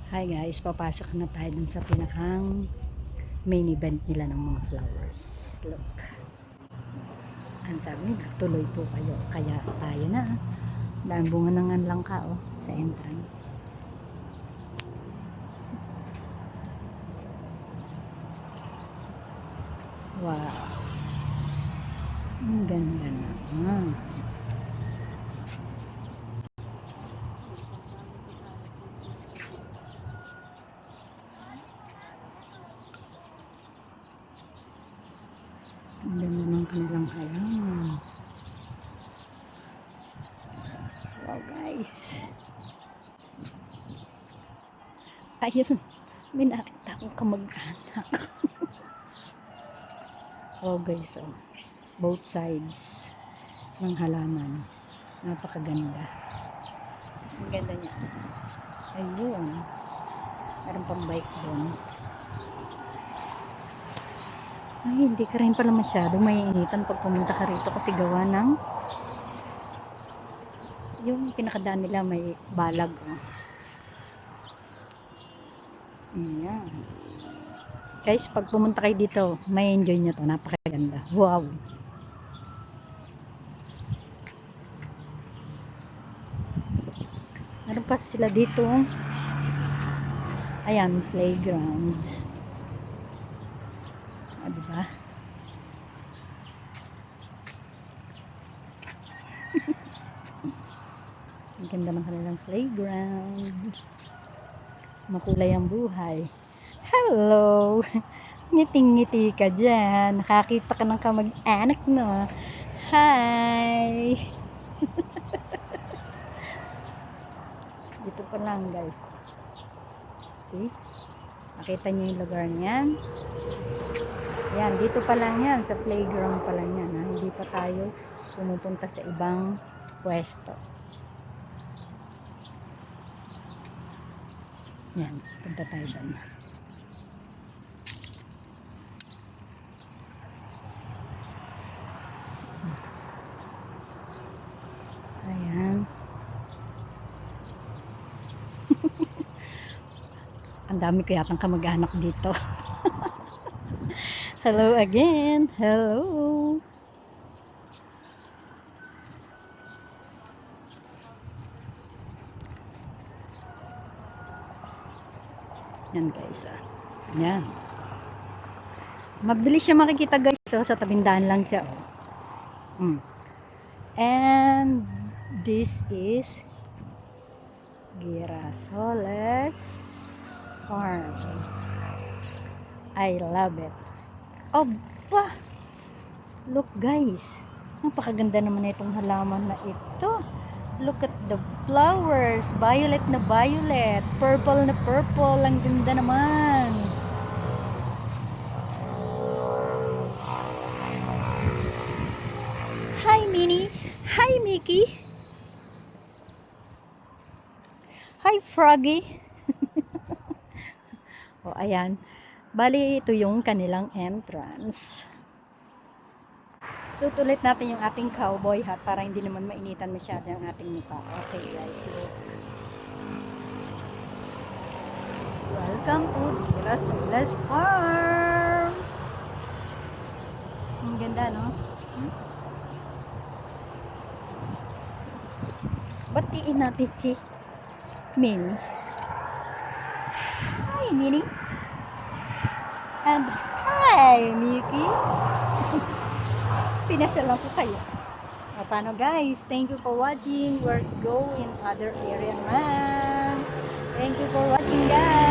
Hi guys, papasok na tayo dun sa pinakang main event nila ng mga flowers. Look. Ang sabi nila, tuloy po kayo. Kaya tayo na. Daan bunga ng lang ka sa entrance. Wow. Ang ganda na. Ang ganda ng kanilang halaman. Wow guys. Ayun. May nakita akong kamag-anak. Oh guys, both sides ng halaman. Napakaganda. Ang ganda niya. Ayun. Meron pang bike doon. Ay, hindi ka rin pala masyadong maiinitan pag pumunta ka rito kasi gawa ng yung pinakadaan nila may balag. Ayan. Guys, pag pumunta kayo dito, may enjoy nyo to. Napakaganda. Wow! Meron pa sila dito. Ayan, playground. Diba? Ang ganda ng kanilang playground. Makulay ang buhay. Hello! Ngiting-ngiti ka dyan. Nakakita ka ng kamag-anak mo. Hi! Dito pa lang guys. See? Nakita niyo yung lugar niyan? Yan, dito pa lang yan. Sa playground pa lang yan. Ha? Hindi pa tayo pumupunta sa ibang pwesto. Yan, punta tayo doon. Ayan. Ang dami ko yatang kamag-anak dito. Hello again. Hello. Yan guys. Yan. Mabilis siya makikita guys. Sa tabindaan lang siya. And this is Girasoles Farm. I love it. Oh, bah! Look guys. Napakaganda naman itong halaman na ito. Look at the flowers. Violet na violet. Purple na purple. Ang ganda naman. Hi Minnie. Hi Mickey. Hi Froggy. O ayan. Bali ito yung kanilang entrance. So tulit natin yung ating cowboy hat para hindi naman mainitan masyado ang ating mukha. Okay guys. Welcome to Girasoles Farm. Ang ganda no? Batiin natin si Minnie. Hi Minnie. And hi Mickey. Pinasal lang po kayo. O, paano guys? Thank you for watching. We're going other area naman. Thank you for watching guys.